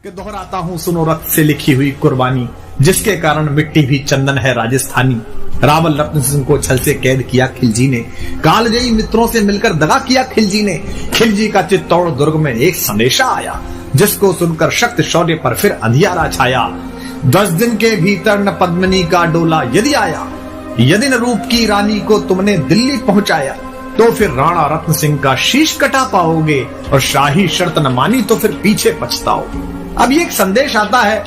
कि दोहराता हूं सुनो रक्त से लिखी हुई कुर्बानी, जिसके कारण मिट्टी भी चंदन है राजस्थानी। रावल रत्न सिंह को छल से कैद किया खिलजी ने, कालजयी मित्रों से मिलकर दगा किया खिलजी ने। खिलजी का चित्तौड़ दुर्ग में एक संदेशा आया, जिसको सुनकर शक्ति शौर्य पर फिर अंधियारा छाया। 10 दिन के भीतर न पद्मिनी का डोला यदि आया, यदि न रूप की रानी को तुमने दिल्ली पहुंचाया, तो फिर राणा रत्न सिंह का शीश कटा पाओगे, और शाही शर्त न मानी तो फिर पीछे पछताओगे। अब ये एक संदेश आता है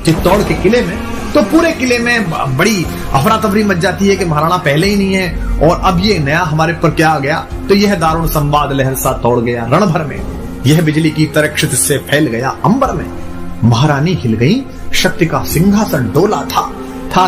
चित्तौड़ के किले में, तो पूरे किले में बड़ी अफरा तफरी मच जाती है कि महाराणा पहले ही नहीं है और अब ये नया हमारे पर क्या आ गया। तो यह दारुण संवाद लहर सा तोड़ गया रण भर में, यह बिजली की तरह क्षितिज से फैल गया अंबर में। महारानी हिल गई, शक्ति का सिंहासन डोला था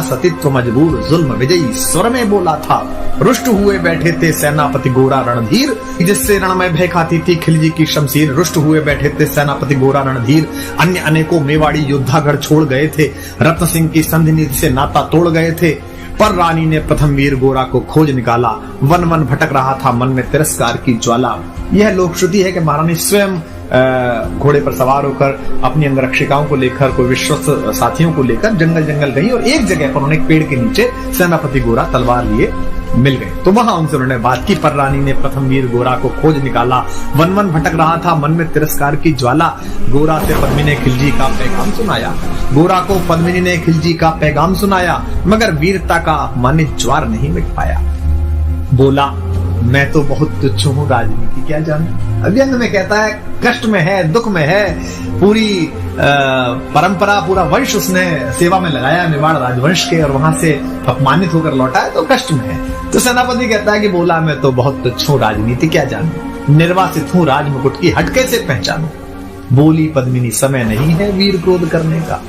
सतीत्व मजबूर जुल्म विजयी स्वर में बोला था। रुष्ट हुए बैठे थे सेनापति गोरा रणधीर, जिससे रण में भय खाती थी खिलजी की शमशीर। रुष्ट हुए बैठे थे सेनापति गोरा रणधीर, अन्य अनेकों मेवाड़ी योद्धागढ़ छोड़ गए थे, रत्न सिंह की संधि नीति से नाता तोड़ गए थे। पर रानी ने प्रथम वीर गोरा को खोज निकाला, वन वन भटक रहा था मन में तिरस्कार की ज्वाला। यह लोक श्रुति है कि महारानी स्वयं घोड़े पर सवार होकर अपनी अंगरक्षिकाओं को लेकर, कोई विश्वस्त साथियों को लेकर जंगल जंगल गई, और एक जगह पर उन्होंने एक पेड़ के नीचे सेनापति गोरा तलवार लिए मिल गए। तो वहां उनसे उन्होंने बात की। पर रानी ने प्रथम वीर गोरा को खोज निकाला, वन वन भटक रहा था मन में तिरस्कार की ज्वाला। गोरा से पद्मिनी ने खिलजी का पैगाम सुनाया, गोरा को पद्मिनी ने खिलजी का पैगाम सुनाया, मगर वीरता का अपमानित ज्वार नहीं मिट पाया। बोला मैं तो बहुत तुच्छ हूँ, राजनीति क्या जाने। अव्यंग में कहता है कष्ट में है, दुख में है, पूरी परंपरा, पूरा वंश उसने सेवा में लगाया मेवाड़ राजवंश के, और वहां से अपमानित होकर लौटा है तो कष्ट में है। तो सेनापति कहता है कि बोला मैं तो बहुत तुच्छ हूँ, राजनीति क्या जानू, निर्वासित हूँ राज मुकुट की हट कैसे पहचानू। बोली पद्मिनी समय नहीं है वीर क्रोध करने का,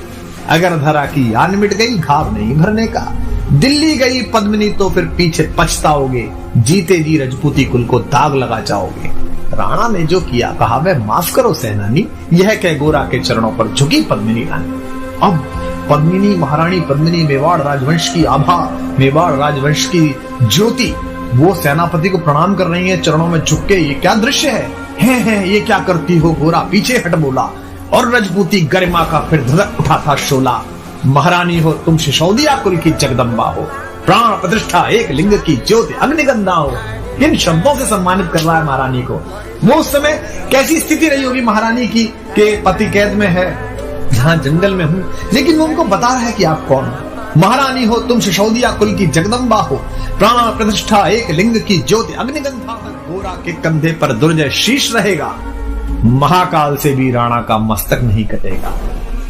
अगर धरा की आन मिट गई घाव नहीं भरने का। दिल्ली गई पद्मिनी तो फिर पीछे पछताओगे, जीते जी रजपूती कुल को दाग लगा जाओगे। राणा ने जो किया कहा वह माफ करो सेनानी, यह कह गोरा के चरणों पर झुकी पद्मिनी रानी। अब पद्मिनी, महारानी पद्मिनी मेवाड़ राजवंश की आभा, मेवाड़ राजवंश की ज्योति, वो सेनापति को प्रणाम कर रही है चरणों में झुक के। ये क्या दृश्य है ये क्या करती हो गोरा, पीछे हट बोला। और रजपूती गरिमा का फिर धधक उठा था शोला। महारानी हो तुम सिसोदिया कुल की जगदम्बा हो, प्राण प्रतिष्ठा एक लिंग की ज्योति अग्निगंधा हो। इन शब्दों से सम्मानित कर रहा है महारानी को। वो उस समय कैसी स्थिति रही होगी महारानी की कि पति कैद में है, जहां जंगल में हूं, लेकिन वो उनको बता रहा है कि आप कौन हो। महारानी हो तुम सिसोदिया कुल की जगदम्बा हो, प्राण प्रतिष्ठा एक लिंग की ज्योति अग्निगंधा। गोरा के कंधे पर दुर्जय शीश रहेगा, महाकाल से भी राणा का मस्तक नहीं कटेगा।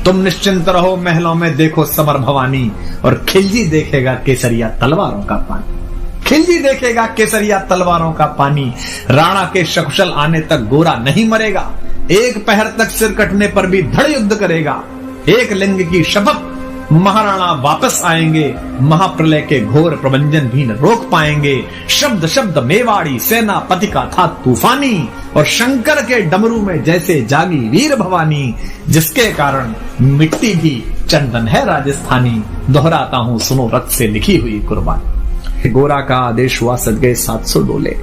तुम निश्चिंत रहो महलों में देखो समर भवानी, और खिलजी देखेगा केसरिया तलवारों का पानी। खिलजी देखेगा केसरिया तलवारों का पानी। राणा के सकुशल आने तक गोरा नहीं मरेगा, एक पहर तक सिर कटने पर भी धड़ युद्ध करेगा। एक लिंग की शपथ, महाराणा वापस आएंगे, महाप्रलय के घोर प्रबंधन भी न रोक पाएंगे। शब्द शब्द मेवाड़ी सेनापति का था तूफानी, और शंकर के डमरू में जैसे जागी वीर भवानी, जिसके कारण मिट्टी भी चंदन है राजस्थानी। दोहराता हूँ सुनो रक्त से लिखी हुई कुर्बानी। गोरा का आदेश हुआ, सज गए 700 डोले,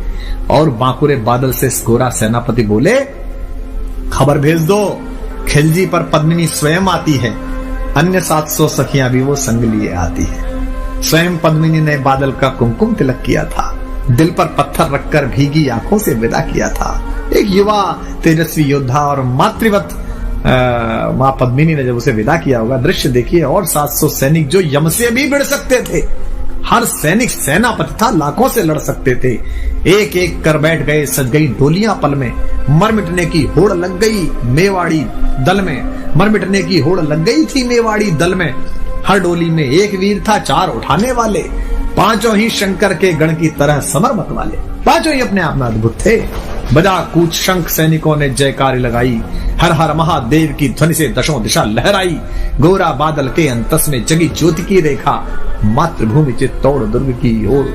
और बांकुरे बादल से गोरा सेनापति बोले खबर भेज दो, खिलजी पर पद्मिनी स्वयं आती है, अन्य 700 सखियां भी वो संग लिए आती है। स्वयं पद्मिनी ने बादल का कुमकुम तिलक किया था, दिल पर पत्थर रखकर भीगी आंखों से विदा किया था। एक युवा तेजस्वी योद्धा और मातृवत मां पद्मिनी ने जब उसे विदा किया होगा, दृश्य देखिए। और 700 सैनिक जो यम से भी भिड़ सकते थे, हर सैनिक सेनापति था, लाखों से लड़ सकते थे, एक एक कर बैठ गए। सज गई डोलियां पल में, मर मिटने की होड़ लग गई मेवाड़ी दल में, मर मिटने की होड़ लग गई थी मेवाड़ी दल में। हर डोली में एक वीर था, 4 उठाने वाले, पांचों ही शंकर के गण की तरह समर मत वाले। पांचों ही अपने आप में अद्भुत थे। बजा कूच शंख सैनिकों ने जयकारी लगाई, हर हर महादेव की ध्वनि से दशों दिशा लहराई। गोरा बादल के अंतस में जगी ज्योति की रेखा, मातृभूमि चित्तौड़ दुर्ग की ओर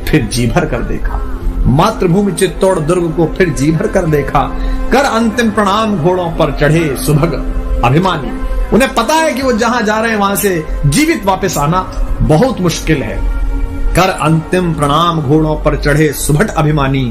फिर जी भर कर देखा। मातृभूमि चित्तौड़ दुर्ग को फिर जी भर कर देखा। कर अंतिम प्रणाम घोड़ों पर चढ़े सुभग अभिमानी। उन्हें पता है कि वो जहां जा रहे हैं वहां से जीवित वापस आना बहुत मुश्किल है। कर अंतिम प्रणाम घोड़ों पर चढ़े सुभट अभिमानी,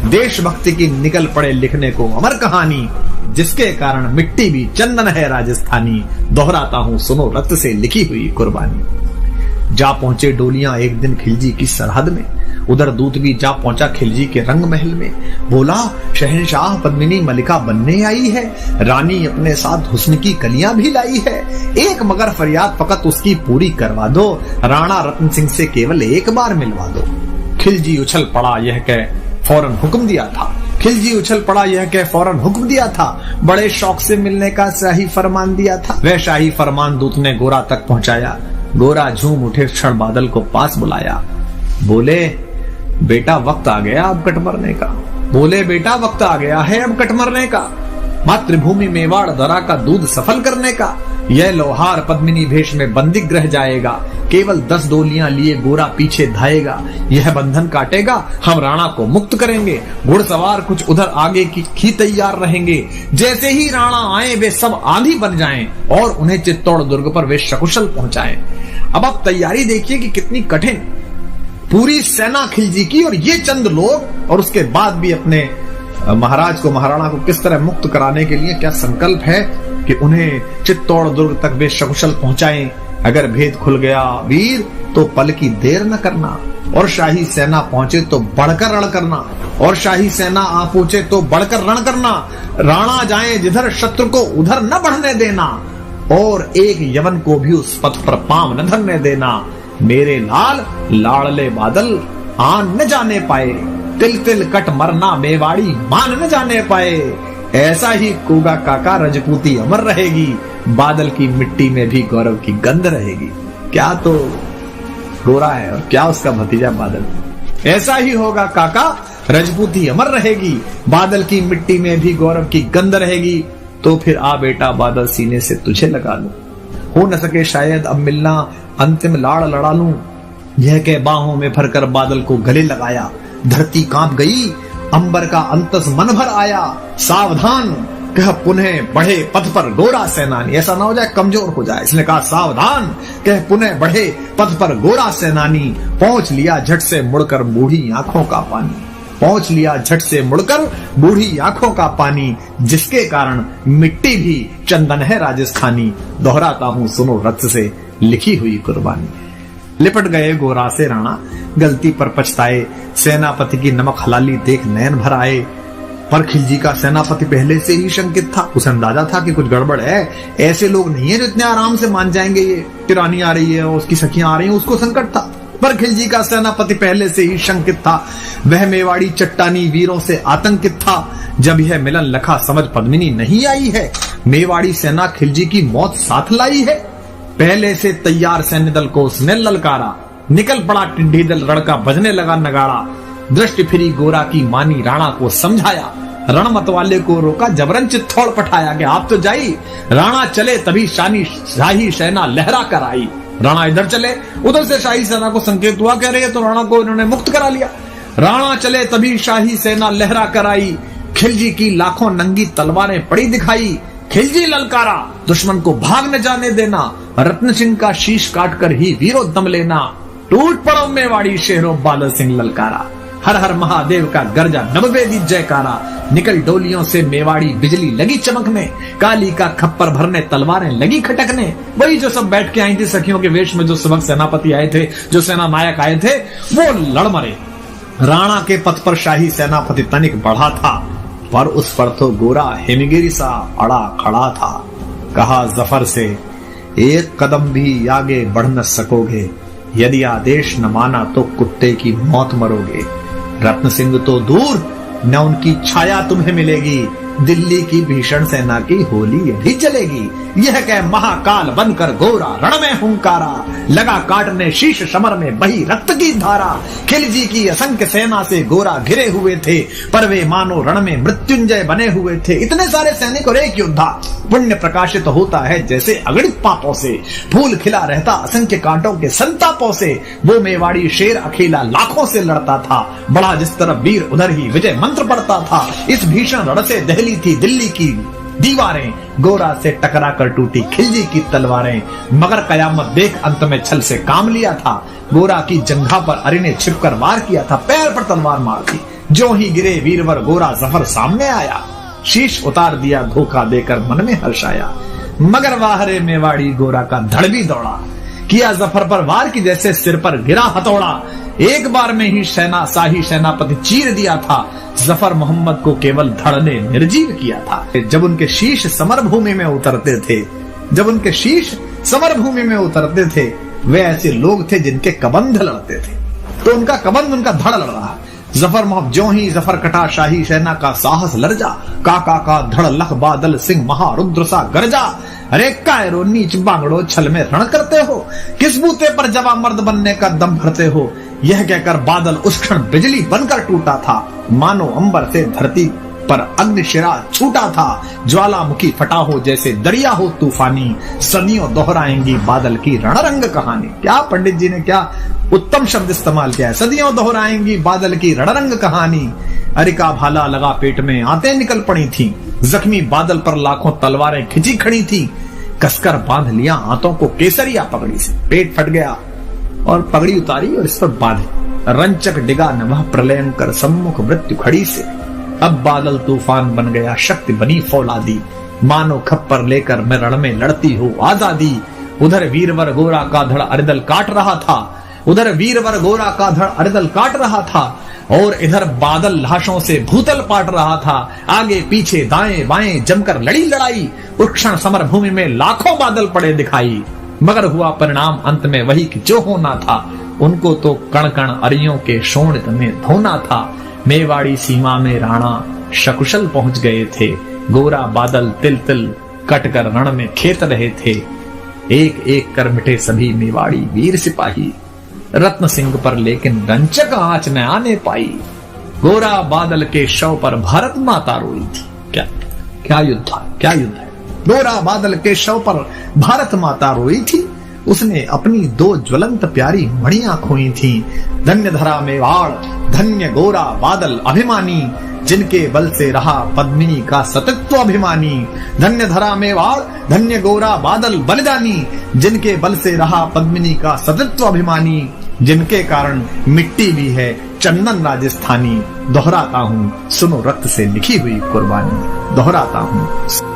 देशभक्ति की निकल पड़े लिखने को अमर कहानी, जिसके कारण मिट्टी भी चंदन है राजस्थानी, दोहराता हूँ सुनो रक्त से लिखी हुई कुर्बानी। जा पहुंचे डोलियां एक दिन खिलजी की सरहद में, उधर दूत भी जा पहुंचा खिलजी के रंग महल में। बोला शहंशाह पद्मिनी मलिका बनने आई है, रानी अपने साथ हुस्न की कलियां भी लाई है, एक मगर फरियाद फकत उसकी पूरी करवा दो, राणा रत्न सिंह से केवल एक बार मिलवा दो। खिलजी उछल पड़ा यह कह फौरन हुक्म दिया था, खिलजी उछल पड़ा यह कह फौरन हुक्म दिया था, बड़े शौक से मिलने का शाही फरमान दिया था। वह शाही फरमान दूत ने गोरा तक पहुंचाया, गोरा झूम उठे क्षण बादल को पास बुलाया। बोले बेटा वक्त आ गया अब कट मरने का, बोले बेटा वक्त आ गया है अब कट मरने का, मातृभूमि मेवाड़ दरा का दूध सफल करने का। यह लोहार पद्मिनी भेष में बंदी ग्रह जाएगा, केवल 10 डोलियां लिए गोरा पीछे धाएगा, यह बंधन काटेगा हम राणा को मुक्त करेंगे, घुड़सवार कुछ उधर आगे की तैयार रहेंगे, जैसे ही राणा आए वे सब आंधी बन जाएं और उन्हें चित्तौड़ दुर्ग पर वे सकुशल पहुंचाएं। अब आप तैयारी देखिए कि कितनी कठिन, पूरी सेना खिलजी की और ये चंद लोग, और उसके बाद भी अपने महाराज को महाराणा को किस तरह मुक्त कराने के लिए क्या संकल्प है कि उन्हें चित्तौड़ दुर्ग तक वे सकुशल पहुंचाएं। अगर भेद खुल गया वीर तो पल की देर न करना, और शाही सेना पहुंचे तो बढ़कर रण करना, और शाही सेना आ पहुंचे तो बढ़कर रण करना, राणा जाए जिधर शत्रु को उधर न बढ़ने देना, और एक यवन को भी उस पथ पर पांव न धरने देना। मेरे लाल लाड़ले बादल आन न जाने पाए, तिल तिल कट मरना मेवाड़ी मान न जाने पाए। ऐसा ही कूगा काका रजपूती अमर रहेगी, बादल की मिट्टी में भी गौरव की गंध रहेगी। क्या तो गोरा है और क्या उसका भतीजा बादल। ऐसा ही होगा काका रजपूती अमर रहेगी, बादल की मिट्टी में भी गौरव की गंध रहेगी। तो फिर आ बेटा बादल सीने से तुझे लगा लूं, हो न सके शायद अब मिलना अंतिम लाड़ लड़ा लूं। यह कह बाहों में भरकर बादल को गले लगाया, धरती कांप गई अंबर का अंतस मन भर आया। सावधान कह पुनः बढ़े पथ पर गोरा सेनानी, ऐसा ना हो जाए कमजोर हो जाए, इसने कहा सावधान कह पुनः बढ़े पथ पर गोरा सेनानी। पहुंच लिया झट से मुड़कर बूढ़ी आंखों का पानी, पहुंच लिया झट से मुड़कर बूढ़ी आंखों का पानी, जिसके कारण मिट्टी भी चंदन है राजस्थानी, दोहराता हूँ सुनो रक्त से लिखी हुई कुर्बानी। लिपट गए गोरा से राणा गलती पर पछताए, सेनापति की नमक हलाली देख नयन भर आए। पर खिलजी का सेनापति पहले से ही शंकित था, उसे अंदाजा था कि कुछ गड़बड़ है, ऐसे लोग नहीं है जो इतने आराम से मान जाएंगे। ये टिरानी आ रही है और उसकी सखियां आ रही हैं, उसको संकट था। पर खिलजी का सेनापति पहले से ही शंकित था, वह मेवाड़ी चट्टानी वीरों से आतंकित था। जब यह मिलन लखा समझ पद्मिनी नहीं आई है, मेवाड़ी सेना खिलजी की मौत साथ लाई है। पहले से तैयार सैन्य दल को उसने ललकारा, निकल पड़ा टिड्डी दल रणका बजने लगा नगाड़ा। दृष्टि फिरी गोरा की मानी राणा को समझाया, रण मतवाले को रोका जबरन चित्तौड़ पठाया कि आप तो जाई। राणा चले तभी शाही सेना लहरा कर आई। राणा इधर चले, उधर से शाही सेना को संकेत हुआ, कह रही है तो राणा को इन्होंने मुक्त करा लिया। राणा चले तभी शाही सेना लहरा कर आई, खिलजी की लाखों नंगी तलवारें पड़ी दिखाई। खिलजी ललकारा दुश्मन को भाग न जाने देना, रत्न सिंह का शीश काटकर ही वीरो दम लेना। टूट पड़ो मेवाड़ी शेरों बादल सिंह ललकारा, हर हर महादेव का गर्जा नववेदी जयकारा। निकल डोलियों से मेवाड़ी बिजली लगी चमकने, काली का खप्पर भरने तलवारें लगी खटकने। वही जो सब बैठ के आई थी सखियों के वेश में, जो सबक सेनापति आए थे, जो सेना नायक आए थे, वो लड़ मरे। राणा के पथ पर शाही सेनापति तनिक बढ़ा था, पर उस पर तो गोरा हिमगिरी सा अड़ा खड़ा था। कहा जफर से एक कदम भी आगे बढ़ न सकोगे, यदि आदेश न माना तो कुत्ते की मौत मरोगे। रत्न सिंह तो दूर न उनकी छाया तुम्हें मिलेगी, दिल्ली की भीषण सेना की होली अभी जलेगी। यह कह महाकाल बनकर गोरा रण में हुंकारा, लगा काटने शीश समर में बही रक्त की धारा। खिलजी की असंख्य सेना से गोरा घिरे हुए थे, पर वे मानो रण में मृत्युंजय बने हुए थे। इतने सारे सैनिक और एक योद्धा, पुण्य प्रकाशित होता है जैसे अगणित पापों से, फूल खिला रहता असंख्य कांटों के संतापों से। वो मेवाड़ी शेर अकेला लाखों से लड़ता था, बड़ा जिस तरफ वीर उधर ही विजय मंत्र पढ़ता था। इस भीषण रण से दहली थी दिल्ली की दीवारें, गोरा से टकरा कर टूटी खिलजी की तलवारें। मगर कयामत देख अंत में छल से काम लिया था, गोरा की जंघा पर अरी ने छिपकर वार किया था, पैर पर तलवार मार दी। जो ही गिरे वीरवर गोरा जफर सामने आया, शीश उतार दिया धोखा देकर मन में हर्ष आया। मगर वाहरे मेवाड़ी गोरा का धड़ भी दौड़ा, किया जफर पर वार की जैसे सिर पर गिरा हथौड़ा। एक बार में ही शाही सेनापति चीर दिया था, जफर मोहम्मद को केवल धड़ ने निर्जीव किया था। जब उनके शीश समर भूमि में उतरते थे, वे ऐसे लोग थे जिनके कबंध लड़ते थे, तो उनका कबंध उनका धड़ लड़ रहा। जफर मोहम्मद ज्यों ही जफर कटा, शाही सेना का साहस लर्जा, काका का धड़ लख बादल सिंह महारुद्र सा गरजा। अरे कायरो नीच बांगड़ो छल में रण करते हो, किस बूते पर जवा मर्द बनने का दम भरते हो। यह कहकर बादल उस क्षण बिजली बनकर टूटा था, मानो अंबर से धरती पर अग्निशिरा छूटा था। ज्वालामुखी फटा हो जैसे दरिया हो तूफानी, सदियों दोहराएंगी बादल की रणरंग कहानी। क्या पंडित जी ने क्या उत्तम शब्द इस्तेमाल किया है, सदियों दोहराएंगी बादल की रणरंग कहानी। अरिका भाला लगा पेट में आते निकल पड़ी थी, जख्मी बादल पर लाखों तलवारें खिंची खड़ी थी। कसकर बांध लिया हाथों को केसरिया पगड़ी से, पेट फट गया और पगड़ी उतारी और इस पर बांधे। रंचक डिगा नभः प्रलयंकर सम्मुख मृत्यु खड़ी से। अब बादल तूफान बन गया, शक्ति बनी फौलादी, मानो खप्पर लेकर मैं रण में लड़ती हो आजादी। उधर वीरवर गोरा का धड़ अरिदल काट रहा था, और इधर बादल लाशों से भूतल पाट रहा था। आगे पीछे दाएं बाएं जमकर लड़ी लड़ाई, उस क्षण समर भूमि में लाखों बादल पड़े दिखाई। मगर हुआ परिणाम अंत में वही कि जो होना था, उनको तो कण कण अरियों के शोणित में धोना था। मेवाड़ी सीमा में राणा सकुशल पहुंच गए थे, गोरा बादल तिल तिल कटकर रण में खेत रहे थे। एक एक कर मिटे सभी मेवाड़ी वीर सिपाही, रत्न सिंह पर लेकिन रंचक आंच न आने पाई। गोरा बादल के शव पर भारत माता रोई थी। क्या युद्ध है। गोरा बादल के शव पर भारत माता रोई थी, उसने अपनी दो ज्वलंत प्यारी मणियां खोई थी। धन्य धरा मेवाड़, धन्य गोरा बादल अभिमानी, जिनके बल से रहा पद्मिनी का सतत्व अभिमानी। धन्य धरा मेवाड़, धन्य गोरा बादल बलिदानी, जिनके बल से रहा पद्मिनी का सतत्व अभिमानी, जिनके कारण मिट्टी भी है चंदन राजस्थानी। दोहराता हूँ सुनो रक्त से लिखी हुई कुर्बानी, दोहराता हूँ।